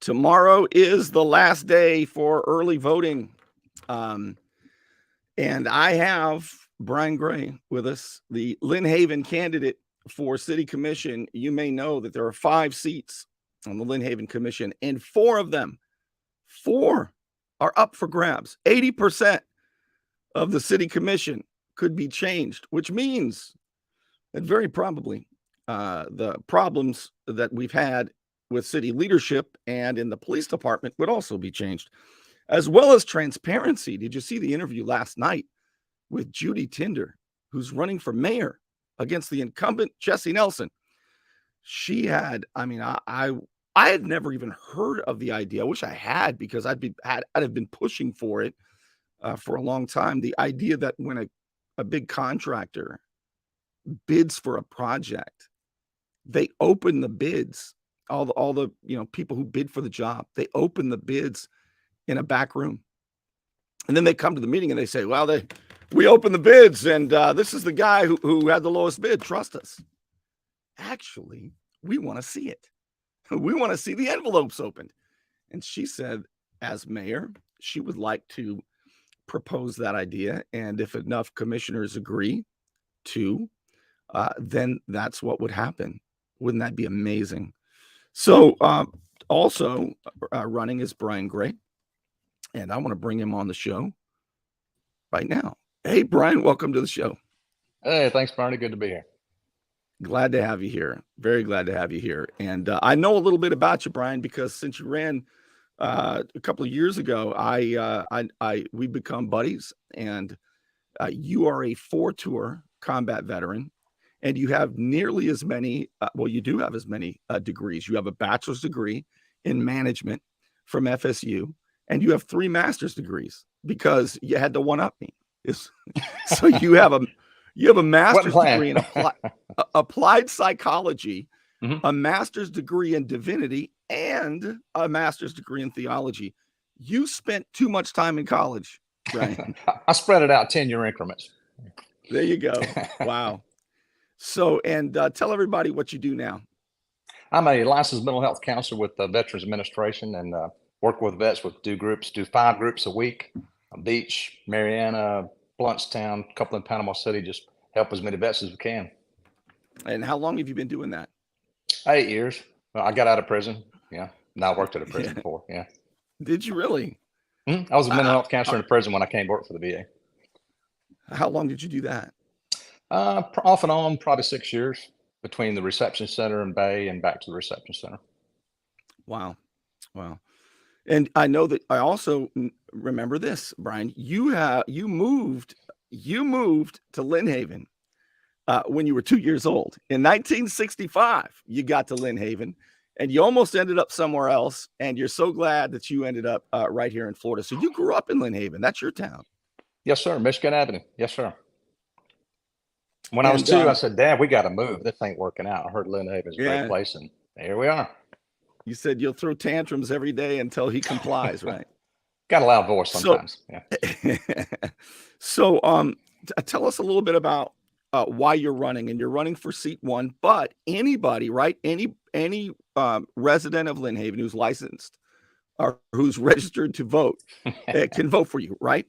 Tomorrow is the last day for early voting. Um, and I have Brian Gray with us, the Lynn Haven candidate for City Commission. You may know that there are 5 seats on the Lynn Haven Commission, and 4 of them, 4 are up for grabs. 80% of the City Commission could be changed, which means that very probably the problems that we've had with city leadership and in the police department would also be changed, as well as transparency. Did you see the interview last night with Judy Tinder, who's running for mayor against the incumbent Jesse Nelson? She had, I had never even heard of the idea. I wish I had, because I'd have been pushing for it for a long time. The idea that when a big contractor bids for a project, they open the bids. All the people who bid for the job, they open the bids in a back room, and then they come to the meeting and they say, "Well, we opened the bids, and this is the guy who had the lowest bid. Trust us." Actually, we want to see it. We want to see the envelopes opened. And she said, as mayor, she would like to propose that idea, and if enough commissioners agree to, then that's what would happen. Wouldn't that be amazing? So also running is Brian Gray, and I want to bring him on the show right now. Hey, Brian, welcome to the show. Hey, thanks, Barney. Good to be here. Glad to have you here. Very glad to have you here. And I know a little bit about you, Brian, because since you ran a couple of years ago, we've become buddies, and you are a 4-tour combat veteran. And you have nearly as many, you do have as many degrees. You have a bachelor's degree in management from FSU, and you have 3 master's degrees because you had to one-up me. So you have a master's degree in applied psychology, a master's degree in divinity, and a master's degree in theology. You spent too much time in college, Brian. I spread it out 10-year increments. There you go. Wow. So, and tell everybody what you do now. I'm a licensed mental health counselor with the Veterans Administration, and work with vets do 5 groups a week. Beach, Mariana, Bluntstown, a couple in Panama City, just help as many vets as we can. And how long have you been doing that? 8 years. Well, I got out of prison. Yeah. Now I worked at a prison before. Yeah. Did you really? I was a mental health counselor in a prison when I came to work for the VA. How long did you do that? Off and on, probably 6 years, between the reception center and Bay and back to the reception center. Wow. And I know that I also remember this, Brian. You moved to Lynn Haven when you were 2 years old. In 1965, you got to Lynn Haven, and you almost ended up somewhere else. And you're so glad that you ended up right here in Florida. So you grew up in Lynn Haven. That's your town. Yes, sir. Michigan Avenue. Yes, sir. When I was 2, I said, "Dad, we got to move. This ain't working out." I heard Lynn Haven's a great place, and here we are. You said you'll throw tantrums every day until he complies, right? Got a loud voice sometimes. So, tell us a little bit about why you're running, and you're running for seat 1. But anybody, right? Any resident of Lynn Haven who's licensed or who's registered to vote can vote for you, right?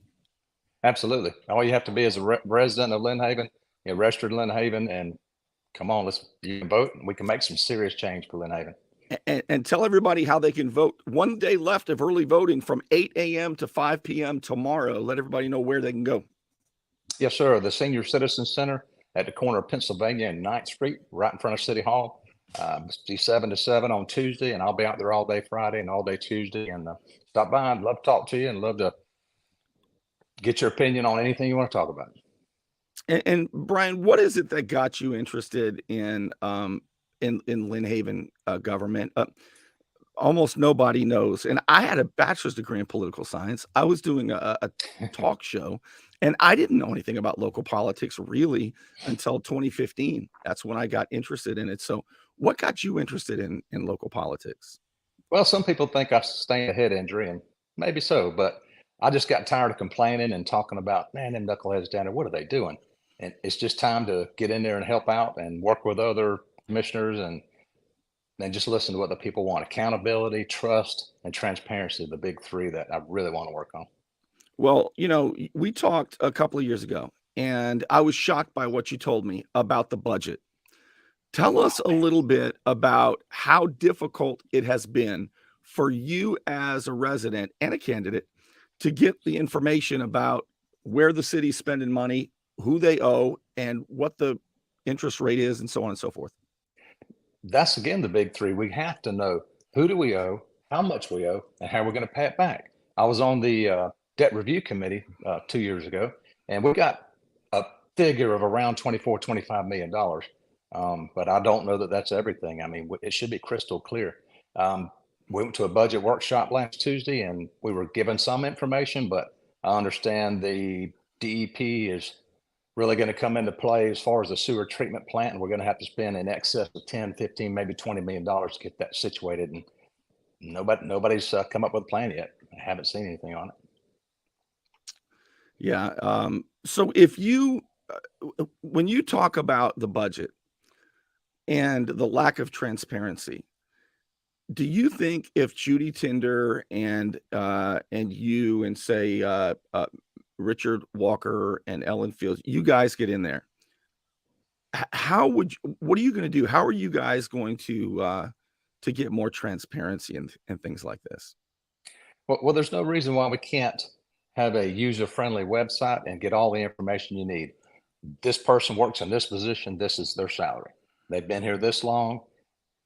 Absolutely. All you have to be is a resident of Lynn Haven. You're registered in Lynn Haven, and come on, you can vote, and we can make some serious change for Lynn Haven. And tell everybody how they can vote. 1 day left of early voting from 8 a.m. to 5 p.m. tomorrow. Let everybody know where they can go. Yes, sir. The Senior Citizen Center at the corner of Pennsylvania and 9th Street, right in front of City Hall. 7 to 7 on Tuesday, and I'll be out there all day Friday and all day Tuesday. And stop by. I'd love to talk to you and love to get your opinion on anything you want to talk about. And Brian, what is it that got you interested in Lynn Haven government? Almost nobody knows. And I had a bachelor's degree in political science. I was doing a talk show, and I didn't know anything about local politics really until 2015. That's when I got interested in it. So what got you interested in local politics? Well, some people think I sustained a head injury, and maybe so, but I just got tired of complaining and talking about, man, them knuckleheads down there, what are they doing? And it's just time to get in there and help out and work with other commissioners and then just listen to what the people want. Accountability, trust, and transparency, the big three that I really want to work on. Well, we talked a couple of years ago, and I was shocked by what you told me about the budget. Tell us a little bit about how difficult it has been for you as a resident and a candidate to get the information about where the city's spending money, who they owe, and what the interest rate is, and so on and so forth. That's again the big three. We have to know who do we owe, how much we owe, and how we're going to pay it back. I was on the debt review committee 2 years ago, and we got a figure of around $24-25 million. But I don't know that that's everything. I mean, it should be crystal clear. We went to a budget workshop last Tuesday, and we were given some information, but I understand the DEP is really going to come into play as far as the sewer treatment plant, and we're going to have to spend in excess of 10, 15, maybe $20 million to get that situated. And nobody's come up with a plan yet. I haven't seen anything on it. Yeah. So when you talk about the budget and the lack of transparency, do you think if Judy Tinder and you and say Richard Walker and Ellen Fields, you guys get in there, what are you going to do? How are you guys going to get more transparency and things like this? Well, there's no reason why we can't have a user-friendly website and get all the information you need. This person works in this position. This is their salary. They've been here this long.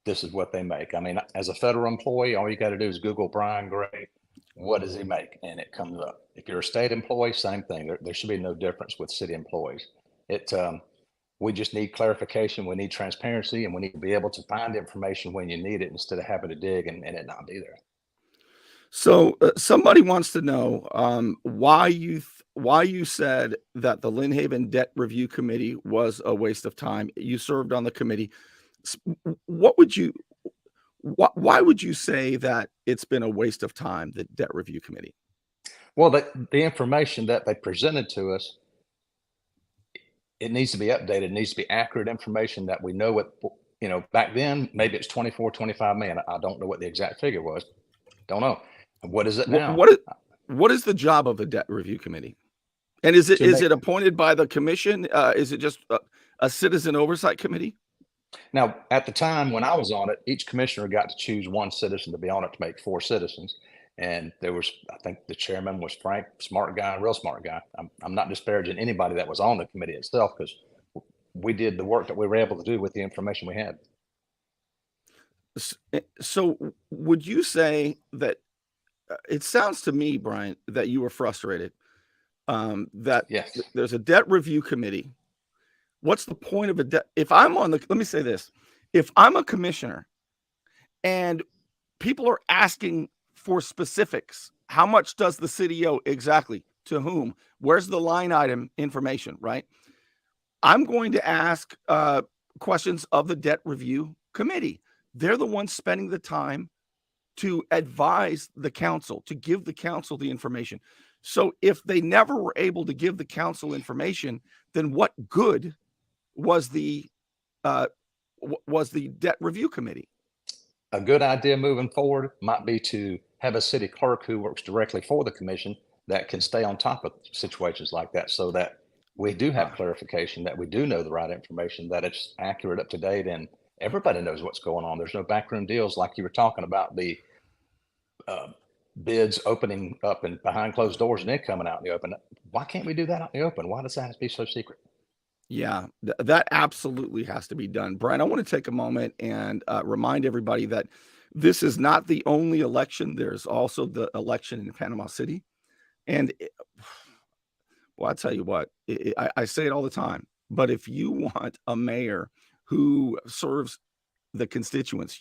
This is what they make. I mean, as a federal employee, all you got to do is Google Brian Gray. What does he make? And it comes up. If you're a state employee, same thing. There should be no difference with city employees. We just need clarification. We need transparency, and we need to be able to find information when you need it instead of having to dig and it not be there. So somebody wants to know why you said that the Lynn Haven Debt Review Committee was a waste of time. You served on the committee. Why would you say that it's been a waste of time, the Debt Review Committee? Well, the information that they presented to us, it needs to be updated. It needs to be accurate information that we know what, back then, maybe it's 24-25 million. I don't know what the exact figure was. Don't know. What is it now? What is the job of the Debt Review Committee? And is it appointed by the commission? Is it just a citizen oversight committee? Now, at the time when I was on it, each commissioner got to choose one citizen to be on it to make 4 citizens. And I think the chairman was Frank, smart guy, real smart guy. I'm not disparaging anybody that was on the committee itself, because we did the work that we were able to do with the information we had. So would you say that it sounds to me, Brian, that you were frustrated that Yes. There's a debt review committee. What's the point of a debt? Let me say this. If I'm a commissioner and people are asking for specifics, how much does the city owe exactly, to whom, where's the line item information, right? I'm going to ask questions of the debt review committee. They're the ones spending the time to advise the council, to give the council the information. So if they never were able to give the council information, then what good was the debt review committee? A good idea moving forward might be to have a city clerk who works directly for the commission that can stay on top of situations like that, so that we do have clarification, that we do know the right information, that it's accurate, up to date, and everybody knows what's going on. There's no backroom deals like you were talking about, the bids opening up and behind closed doors and then coming out in the open. Why can't we do that out in the open? Why does that have to be so secret? Yeah, that absolutely has to be done. Brian, I want to take a moment and remind everybody that this is not the only election. There's also the election in Panama City. And well, I tell you what, I say it all the time, but if you want a mayor who serves the constituents,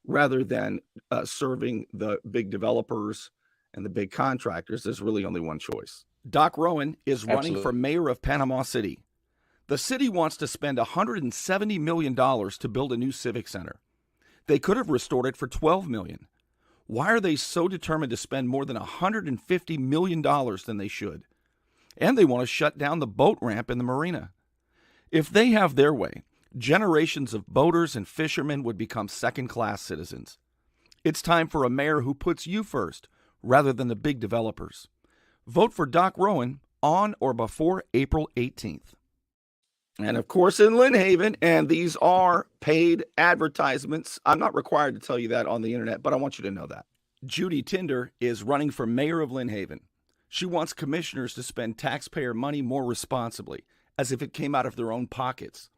rather than serving the big developers and the big contractors, there's really only one choice. Doc Rowan is running for mayor of Panama City. The city wants to spend $170 million to build a new civic center. They could have restored it for $12 million. Why are they so determined to spend more than $150 million than they should? And they want to shut down the boat ramp in the marina. If they have their way, generations of boaters and fishermen would become second-class citizens. It's time for a mayor who puts you first, rather than the big developers. Vote for Doc Rowan on or before April 18th. And of course, in Lynn Haven, and these are paid advertisements. I'm not required to tell you that on the internet, but I want you to know that. Judy Tinder is running for mayor of Lynn Haven. She wants commissioners to spend taxpayer money more responsibly, as if it came out of their own pockets.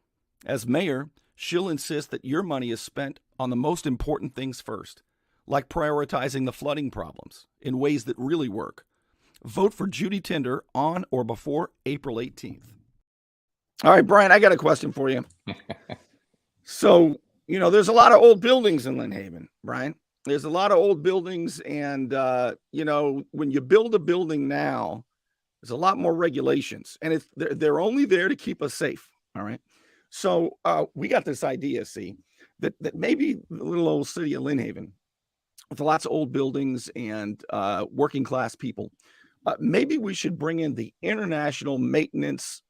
As mayor, she'll insist that your money is spent on the most important things first, like prioritizing the flooding problems in ways that really work. Vote for Judy Tinder on or before April 18th. All right, Brian, I got a question for you. So, there's a lot of old buildings in Lynn Haven, Brian. There's a lot of old buildings, and, when you build a building now, there's a lot more regulations, and they're only there to keep us safe, all right? So we got this idea, that maybe the little old city of Lynn Haven, with lots of old buildings and working class people, maybe we should bring in the International Maintenance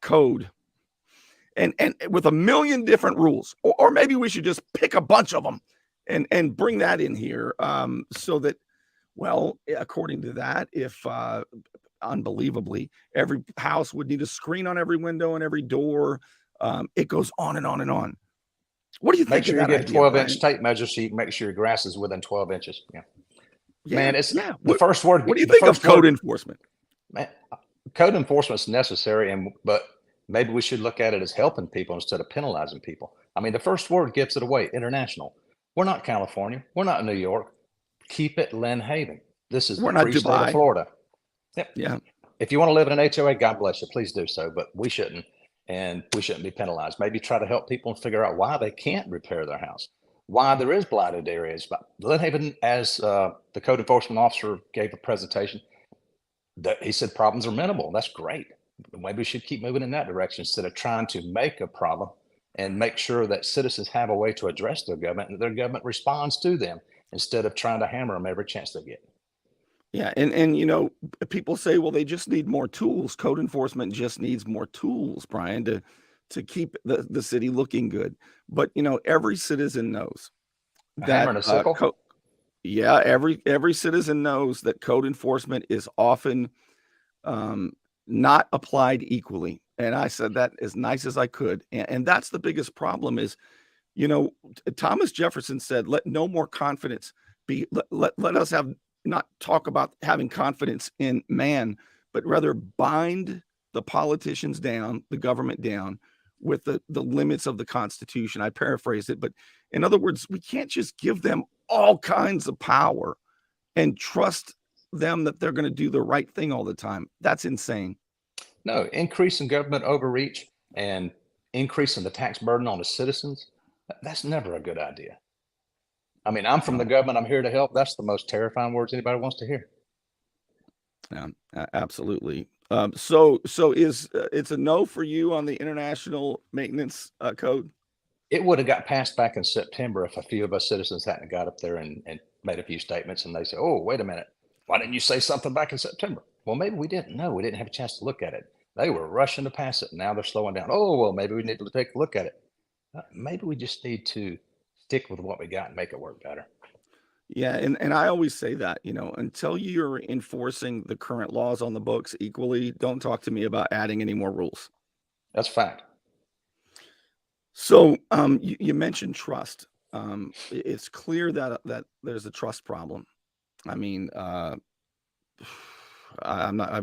Code and with 1 million different rules, or maybe we should just pick a bunch of them and bring that in here so that, well, according to that, if unbelievably, every house would need a screen on every window and every door. It goes on and on and on. What do you think? Make sure you get 12-inch tape measure so you can make sure your grass is within 12 inches. Yeah. Man, it's the first word. What do you think of code enforcement? Man, code enforcement is necessary, but maybe we should look at it as helping people instead of penalizing people. I mean, the first word gives it away. International. We're not California. We're not New York. Keep it Lynn Haven. This is the free state of Florida. Yep. Yeah. If you want to live in an HOA, God bless you. Please do so, but we shouldn't. And we shouldn't be penalized. Maybe try to help people figure out why they can't repair their house, why there is blighted areas. But Lynn Haven, as the code enforcement officer gave a presentation, he said problems are minimal. That's great. Maybe we should keep moving in that direction instead of trying to make a problem and make sure that citizens have a way to address their government and their government responds to them instead of trying to hammer them every chance they get. Yeah, and people say, well, they just need more tools. Code enforcement just needs more tools, Brian, to keep the city looking good. But every citizen knows that every citizen knows that code enforcement is often not applied equally. And I said that as nice as I could. And that's the biggest problem is, Thomas Jefferson said, let no more confidence be, let us not talk about having confidence in man, but rather bind the politicians down, the government down with the limits of the Constitution. I paraphrase it, but in other words, we can't just give them all kinds of power and trust them that they're going to do the right thing all the time. That's insane. No, increasing government overreach and increasing the tax burden on the citizens, that's never a good idea. I mean, I'm from the government. I'm here to help. That's the most terrifying words anybody wants to hear. Yeah, absolutely. So it's a no for you on the International Maintenance Code? It would have got passed back in September if a few of us citizens hadn't got up there and made a few statements and they say, oh, wait a minute. Why didn't you say something back in September? Well, maybe we didn't know. We didn't have a chance to look at it. They were rushing to pass it. Now they're slowing down. Oh, well, maybe we need to take a look at it. Maybe we just need to stick with what we got and make it work better. Yeah, and I always say that, until you're enforcing the current laws on the books equally, don't talk to me about adding any more rules. That's a fact. So you mentioned trust. It's clear that there's a trust problem. I mean, I've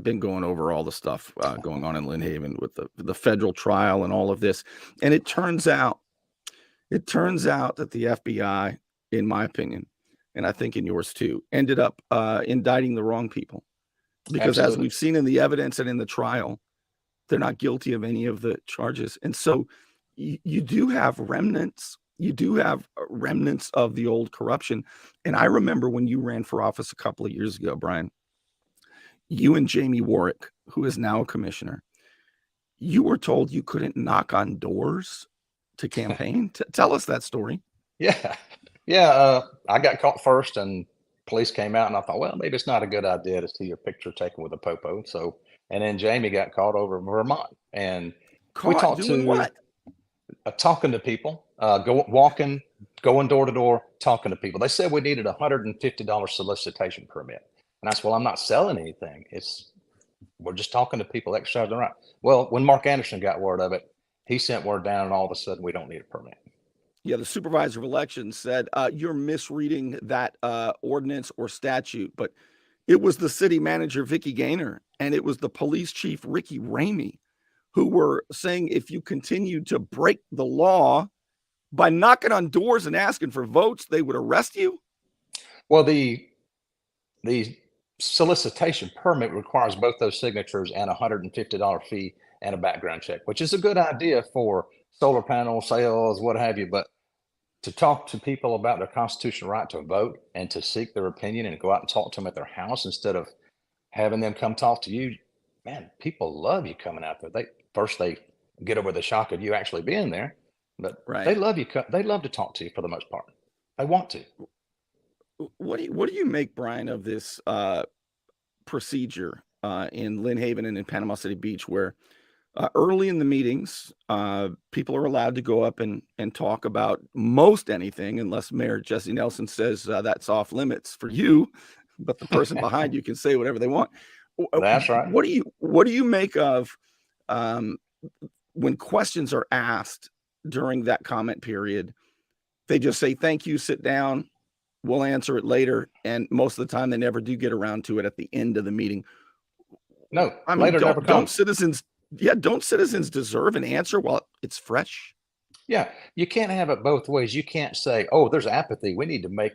been going over all the stuff going on in Lynn Haven with the federal trial and all of this, and it turns out that the FBI, in my opinion, and I think in yours too, ended up indicting the wrong people, because Absolutely. As we've seen in the evidence and in the trial, they're not guilty of any of the charges. And so you do have remnants. You do have remnants of the old corruption. And I remember when you ran for office a couple of years ago, Brian, you and Jamie Warwick, who is now a commissioner, you were told you couldn't knock on doors to campaign. Tell us that story. Yeah. I got caught first and police came out and I thought, well, maybe it's not a good idea to see your picture taken with a popo. So, and then Jamie got caught over in Vermont and we talked to what? talking to people, going door to door, talking to people. They said we needed a $150 solicitation permit. And I said, well, I'm not selling anything. We're just talking to people, exercising their right. Well, when Mark Anderson got word of it, he sent word down, and all of a sudden we don't need a permit. Yeah, the supervisor of elections said, you're misreading that ordinance or statute, but it was the city manager, Vicky Gaynor, and it was the police chief, Ricky Ramey, who were saying if you continued to break the law by knocking on doors and asking for votes, they would arrest you. Well, the solicitation permit requires both those signatures and a $150 fee and a background check, which is a good idea for solar panel sales, what have you. But to talk to people about their constitutional right to vote and to seek their opinion and go out and talk to them at their house instead of having them come talk to you, man, people love you coming out there. They get over the shock of you actually being there, but Right. they love you. They love to talk to you for the most part. They want to. What do you make, Brian, of this procedure in Lynn Haven and in Panama City Beach, where early in the meetings, people are allowed to go up and talk about most anything, unless Mayor Jesse Nelson says that's off limits for you, but the person behind you can say whatever they want. That's right. What do you make of when questions are asked during that comment period? They just say, thank you, sit down, we'll answer it later. And most of the time they never do get around to it at the end of the meeting. No, I mean, later never comes. Don't citizens deserve an answer while it's fresh? Yeah, you can't have it both ways. You can't say, oh, there's apathy, we need to make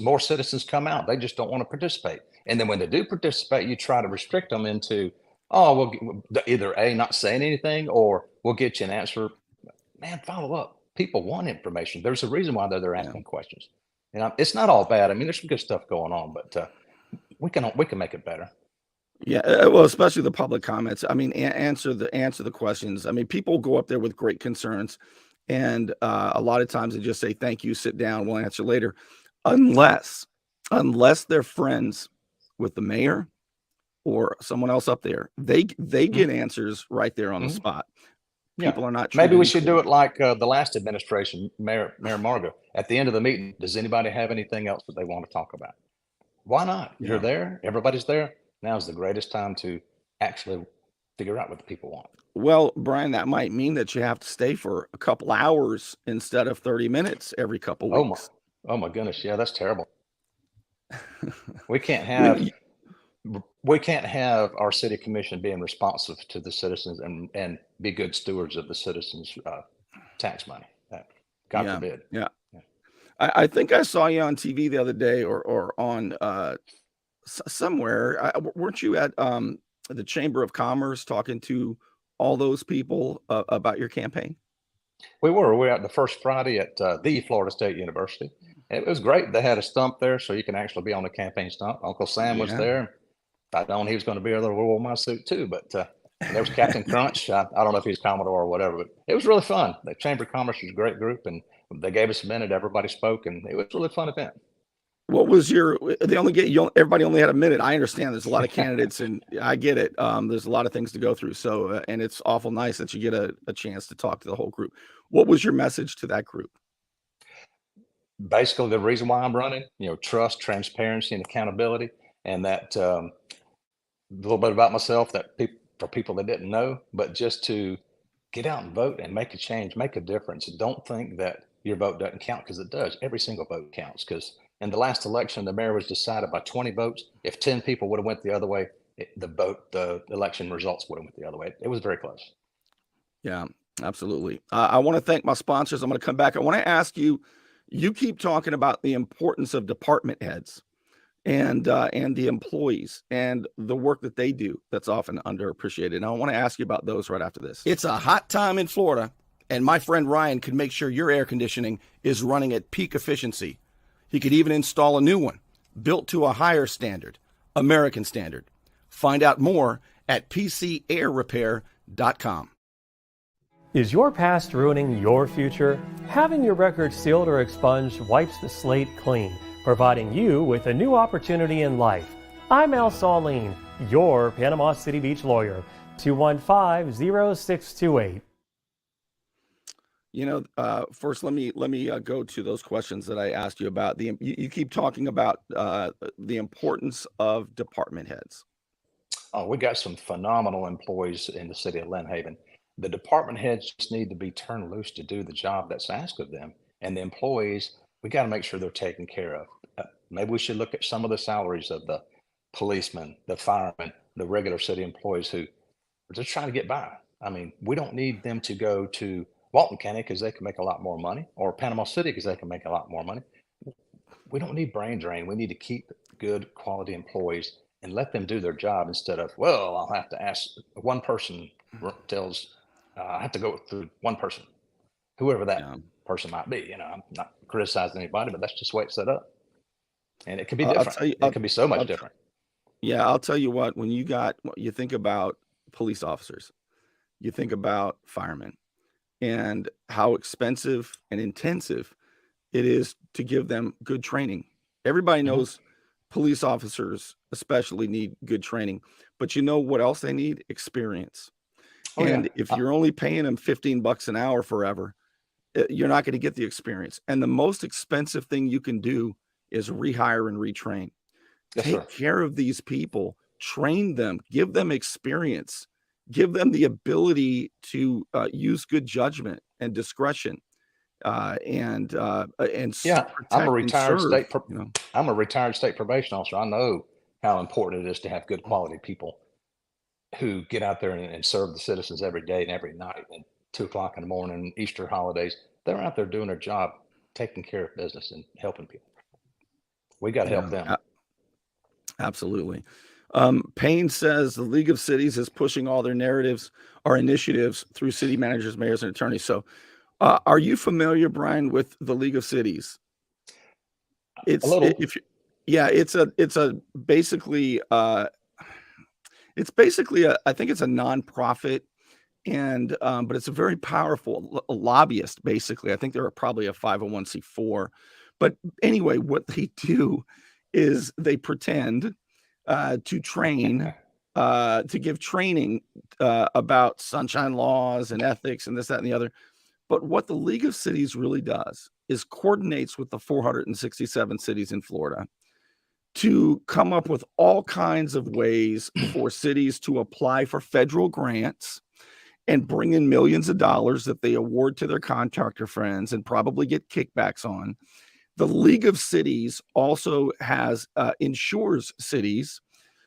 more citizens come out. They just don't want to participate. And then when they do participate, you try to restrict them into, oh, well, either A, not saying anything, or we'll get you an answer. Man, follow up. People want information. There's a reason why they're asking questions. And it's not all bad. I mean, there's some good stuff going on, but we can make it better. Yeah, well, especially the public comments. I mean, answer the questions. I mean, people go up there with great concerns, and a lot of times they just say, thank you, sit down, we'll answer later. Unless they're friends with the mayor or someone else up there, they get answers right there on the spot. People are not. Maybe we should do it like the last administration, Mayor Margo. At the end of the meeting, does anybody have anything else that they want to talk about? Why not? Yeah. You're there. Everybody's there. Now's the greatest time to actually figure out what the people want. Well, Brian, that might mean that you have to stay for a couple hours instead of 30 minutes every couple weeks. Oh my goodness. Yeah, that's terrible. We can't have our city commission being responsive to the citizens and be good stewards of the citizens' tax money. God forbid. Yeah. I think I saw you on TV the other day or on somewhere. Weren't you at the Chamber of Commerce talking to all those people about your campaign? We were at the first Friday at the Florida State University. It was great. They had a stump there so you can actually be on the campaign stump. Uncle Sam was there. If I'd known he was going to be there, I would have worn my suit too. But there was Captain Crunch. I don't know if he's Commodore or whatever, but it was really fun. The Chamber of Commerce was a great group, and they gave us a minute. Everybody spoke, and it was a really fun event. What was everybody only had a minute. I understand there's a lot of candidates, and I get it. There's a lot of things to go through. So, and it's awful nice that you get a chance to talk to the whole group. What was your message to that group? Basically, the reason why I'm running, trust, transparency, and accountability, and that a little bit about myself for people that didn't know, but just to get out and vote and make a change, make a difference. Don't think that your vote doesn't count, because it does. Every single vote counts, because in the last election, the mayor was decided by 20 votes. If 10 people would have went the other way, the election results would have went the other way. It was very close. Yeah, absolutely. I want to thank my sponsors. I'm going to come back. I want to ask you, you keep talking about the importance of department heads and the employees and the work that they do that's often underappreciated. And I want to ask you about those right after this. It's a hot time in Florida, and my friend Ryan can make sure your air conditioning is running at peak efficiency. He could even install a new one, built to a higher standard, American standard. Find out more at pcairrepair.com. Is your past ruining your future? Having your record sealed or expunged wipes the slate clean, providing you with a new opportunity in life. I'm Al Saulene, your Panama City Beach lawyer. 215-0628. First, let me go to those questions that I asked you about. You keep talking about the importance of department heads. Oh, we got some phenomenal employees in the city of Lynn Haven. The department heads just need to be turned loose to do the job that's asked of them. And the employees, we got to make sure they're taken care of. Maybe we should look at some of the salaries of the policemen, the firemen, the regular city employees who are just trying to get by. I mean, we don't need them to go to Walton County because they can make a lot more money, or Panama City because they can make a lot more money. We don't need brain drain. We need to keep good quality employees and let them do their job instead of, well, I'll have to ask one person tells, I have to go through one person, whoever that Yeah. person might be. I'm not criticizing anybody, but that's just the way it's set up. And it can be I'll different. tell you. It can be so much I'll, different. yeah, I'll tell you what. When you think about police officers, you think about firemen, and how expensive and intensive it is to give them good training. Everybody Mhm. knows police officers especially need good training, but you know what else they need? Experience. Oh, yeah. And if you're only paying them $15 an hour forever, you're not going to get the experience. And the most expensive thing you can do is rehire and retrain. Yes, sir. Take care of these people, train them, give them experience, give them the ability to use good judgment and discretion, and Yeah, I'm a protect and retired serve. state. I'm a retired state probation officer. I know how important it is to have good quality people who get out there and serve the citizens every day and every night. And 2 o'clock in the morning, Easter holidays, they're out there doing their job, taking care of business and helping people. We got to help them. Absolutely. Payne says the League of Cities is pushing all their narratives or initiatives through city managers, mayors, and attorneys. So, are you familiar, Brian, with the League of Cities? A little. It's basically I think it's a nonprofit, and but it's a very powerful lobbyist. Basically, I think they're probably a 501c4. But anyway, what they do is they pretend to train, to give training about sunshine laws and ethics and this, that, and the other. But what the League of Cities really does is coordinates with the 467 cities in Florida to come up with all kinds of ways for cities to apply for federal grants and bring in millions of dollars that they award to their contractor friends and probably get kickbacks on. The League of Cities also has insures cities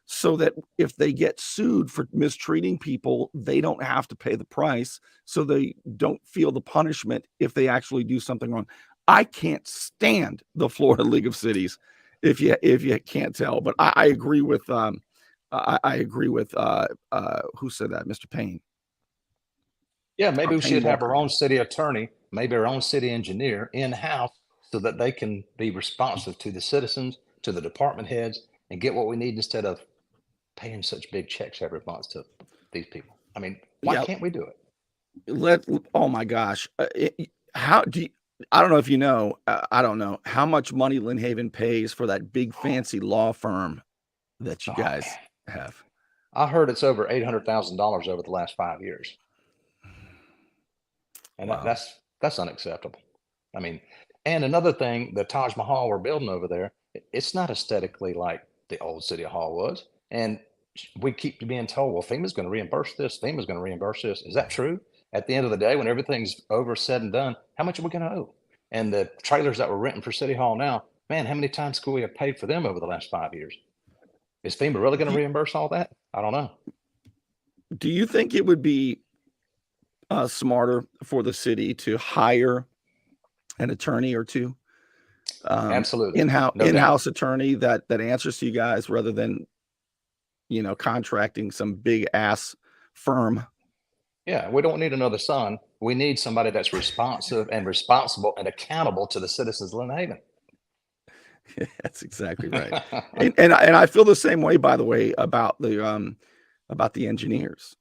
so that if they get sued for mistreating people, they don't have to pay the price, so they don't feel the punishment if they actually do something wrong. I can't stand the Florida League of Cities, if you can't tell, but I agree with I agree with who said that, Mr. Payne. Yeah, maybe we Payne should have Walker. our own city attorney, maybe our own city engineer in-house so that they can be responsive to the citizens, to the department heads, and get what we need instead of paying such big checks every month to these people. I mean, why Yeah, can't we do it? oh my gosh. How do you, I don't know if you know, I don't know how much money Lynn Haven pays for that big fancy law firm that you Oh, guys man. have. I heard it's over $800,000 over the last 5 years. And Wow. that's unacceptable. I mean, and another thing, the Taj Mahal we're building over there, it's not aesthetically like the old City Hall was. And we keep being told, well, FEMA's going to reimburse this, FEMA's going to reimburse this. Is that true? At the end of the day, when everything's over, said and done, how much are we going to owe? And the trailers that we're renting for City Hall now, man, how many times could we have paid for them over the last 5 years? Is FEMA really going to Do, reimburse all that? I don't know. do you think it would be smarter for the city to hire an attorney or two, Absolutely. No doubt. in-house attorney that answers to you guys rather than contracting some big ass firm? Yeah, we don't need another son. We need somebody that's responsive and responsible and accountable to the citizens of Lynn Haven. That's exactly right. And I feel the same way, by the way, about the engineers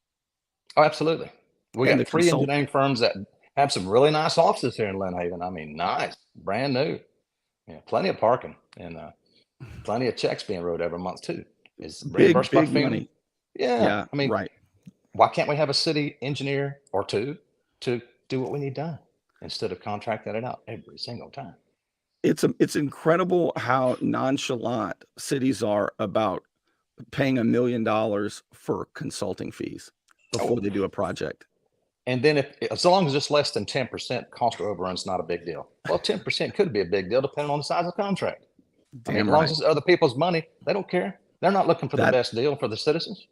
Oh, absolutely. We and got the 3 consult. engineering firms that have some really nice offices here in Lynn Haven. I mean, nice, brand new. Plenty of parking and plenty of checks being wrote every month too. Is reimbursed by Big FEMA. money. Yeah, Yeah, I mean, right. why can't we have a city engineer or two to do what we need done? instead of contracting it out every single time. It's incredible how nonchalant cities are about paying $1 million for consulting fees before they do a project. And then as long as it's less than 10%, cost overrun's not a big deal. Well, 10% could be a big deal depending on the size of the contract. I mean, as long as it's other people's money, they don't care. They're not looking for the best deal for the citizens.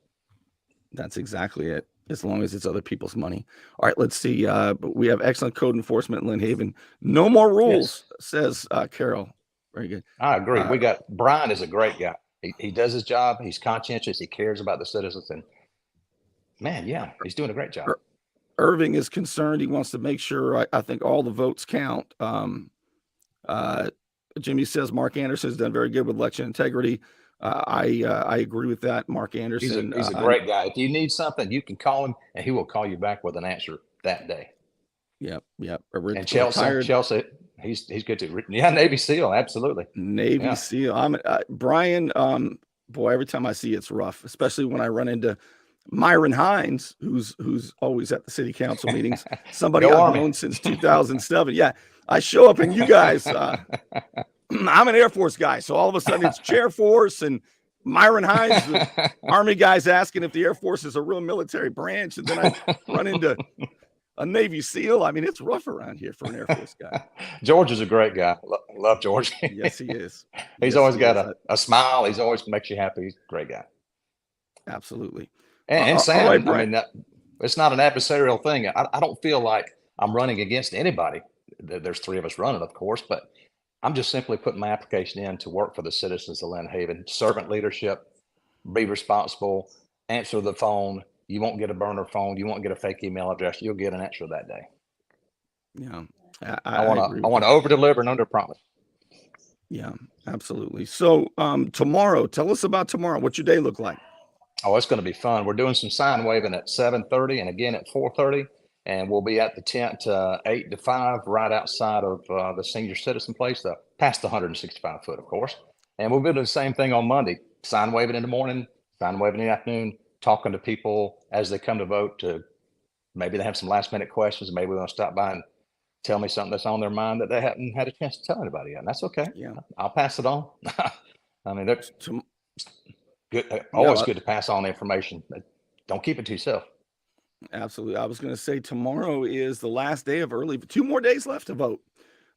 That's exactly it. As long as it's other people's money. All right, let's see. We have excellent code enforcement in Lynn Haven. No more rules, says Carol. Very good. I agree. We got Brian is a great guy. He does his job. He's conscientious. He cares about the citizens. And man, yeah, he's doing a great job. Irving is concerned. He wants to make sure, I think, all the votes count. Jimmy says Mark Anderson has done very good with election integrity. I agree with that. Mark Anderson. He's a great guy. If you need something, you can call him and he will call you back with an answer that day. Yep. And Chelsea, he's good too. Yeah, Navy SEAL, absolutely. Navy SEAL. Brian, boy, every time I see it's rough, especially when I run into Myron Hines, who's always at the city council meetings, somebody I've known since 2007. Yeah, I show up and you guys, I'm an Air Force guy, so all of a sudden it's Chair Force and Myron Hines, the Army guys asking if the Air Force is a real military branch, and then I run into a Navy SEAL. I mean, it's rough around here for an Air Force guy. George is a great guy. Love George. Yes, he is. He's always got a smile. He's always makes you happy. He's a great guy. Absolutely. And Sam, I mean, it's not an adversarial thing. I don't feel like I'm running against anybody. There's three of us running, of course, but I'm just simply putting my application in to work for the citizens of Lynn Haven. Servant leadership, be responsible, answer the phone. You won't get a burner phone. You won't get a fake email address. You'll get an answer that day. Yeah. I want to over deliver and under promise. Yeah, absolutely. So tomorrow, tell us about tomorrow. What's your day look like? Oh, it's going to be fun. We're doing some sign waving at 7:30 and again at 4:30. And we'll be at the tent 8 to 5 right outside of the senior citizen place, past the 165 foot, of course. And we'll be doing the same thing on Monday, sign waving in the morning, sign waving in the afternoon, talking to people as they come to vote. To maybe they have some last minute questions. Maybe they want to stop by and tell me something that's on their mind that they haven't had a chance to tell anybody yet. And that's okay. Yeah, I'll pass it on. I mean, that's good. Always good to pass on information. Don't keep it to yourself. Absolutely. I was going to say tomorrow is the last day of early. 2 more days left to vote.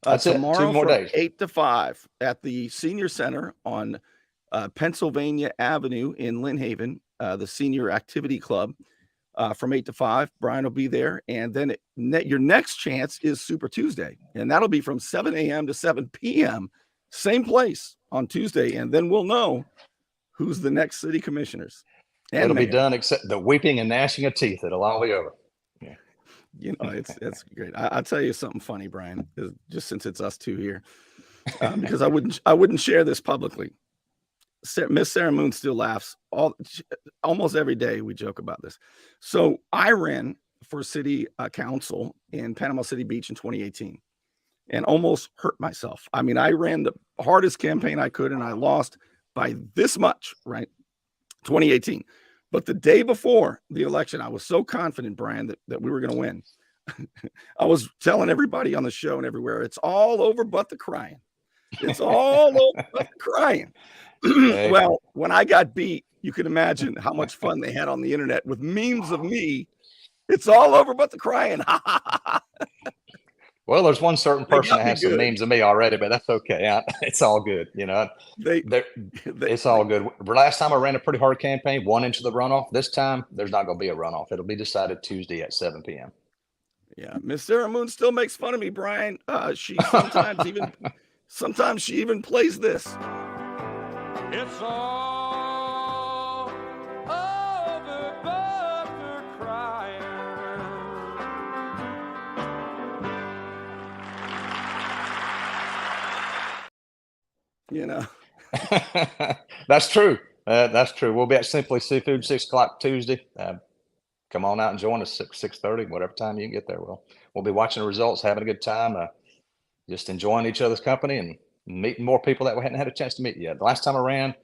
That's tomorrow, 2 more days. 8 to 5 at the Senior Center on Pennsylvania Avenue in Lynn Haven, the Senior Activity Club. From 8 to 5, Brian will be there. And then your next chance is Super Tuesday. And that'll be from 7 a.m. to 7 p.m. Same place on Tuesday. And then we'll know who's the next city commissioners. It'll be done, except the weeping and gnashing of teeth. It'll all be over. Yeah. You know, it's great. I'll tell you something funny, Brian, just since it's us two here, because I wouldn't share this publicly. Miss Sarah Moon still laughs almost every day. We joke about this. So I ran for city council in Panama City Beach in 2018 and almost hurt myself. I mean, I ran the hardest campaign I could and I lost by this much, right? 2018. But the day before the election, I was so confident, Brian, that we were going to win. I was telling everybody on the show and everywhere, it's all over but the crying. It's all over but the crying. Well, when I got beat, you can imagine how much fun they had on the internet with memes of me. It's all over but the crying. Well, there's one certain person that has some memes of me already, but that's okay. It's all good. You know, it's all good. Last time I ran a pretty hard campaign, won into the runoff. This time, there's not going to be a runoff. It'll be decided Tuesday at 7 p.m. Yeah, Miss Sarah Moon still makes fun of me, Brian. She sometimes she even plays this. It's all over but the crying. You know, that's true. That's true. We'll be at Simply Seafood 6 o'clock Tuesday. Come on out and join us 6:30, whatever time you can get there. We'll be watching the results, having a good time, just enjoying each other's company and meeting more people that we hadn't had a chance to meet yet. The last time I ran,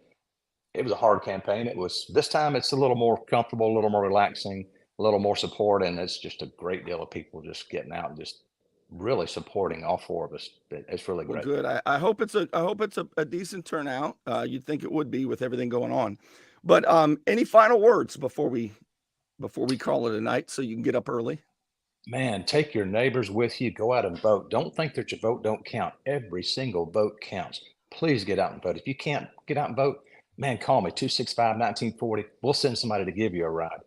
it was a hard campaign. This time it's a little more comfortable, a little more relaxing, a little more support, and it's just a great deal of people just getting out and just really supporting all four of us. It's really Well, great. good. I hope it's a decent turnout. You'd think it would be with everything going on. But any final words before we call it a night so you can get up early? Man, take your neighbors with you. Go out and vote. Don't think that your vote don't count. Every single vote counts. Please get out and vote. If you can't get out and vote, man, call me 265-1940. We'll send somebody to give you a ride.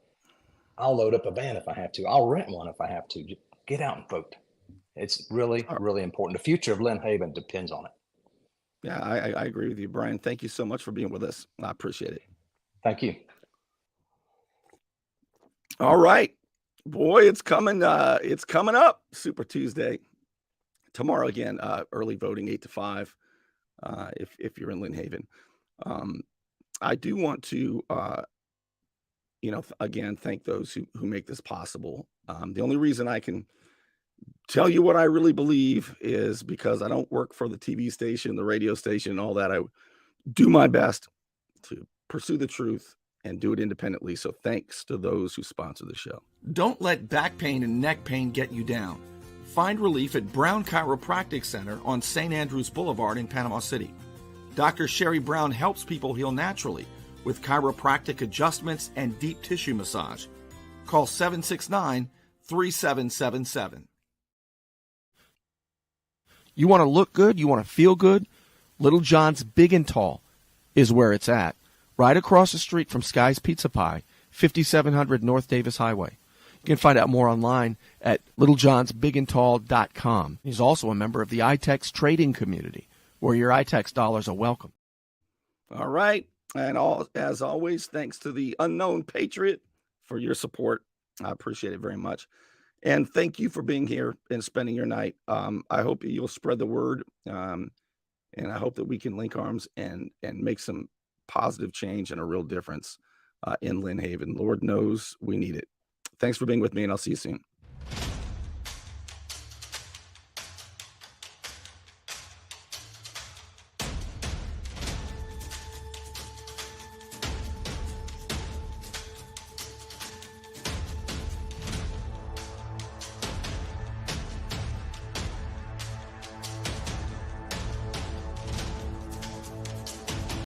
I'll load up a van if I have to. I'll rent one if I have to. Just get out and vote. It's really, really important. The future of Lynn Haven depends on it. Yeah, I agree with you, Brian. Thank you so much for being with us. I appreciate it. Thank you. All right. Boy, it's coming up. Super Tuesday. Tomorrow again, early voting 8 to 5. If you're in Lynn Haven. I do want to again thank those who make this possible. The only reason I can tell you what I really believe is because I don't work for the TV station, the radio station, all that. I do my best to pursue the truth and do it independently. So thanks to those who sponsor the show. Don't let back pain and neck pain get you down. Find relief at Brown Chiropractic Center on St. Andrews Boulevard in Panama City. Dr. Sherry Brown helps people heal naturally with chiropractic adjustments and deep tissue massage. Call 769-3777. You want to look good? You want to feel good? Little John's Big and Tall is where it's at. Right across the street from Sky's Pizza Pie, 5700 North Davis Highway. You can find out more online at littlejohnsbigandtall.com. He's also a member of the iTex trading community, where your iTex dollars are welcome. All right. And as always, thanks to the Unknown Patriot for your support. I appreciate it very much. And thank you for being here and spending your night. I hope you'll spread the word. And I hope that we can link arms and make some positive change and a real difference in Lynn Haven. Lord knows we need it. Thanks for being with me, and I'll see you soon.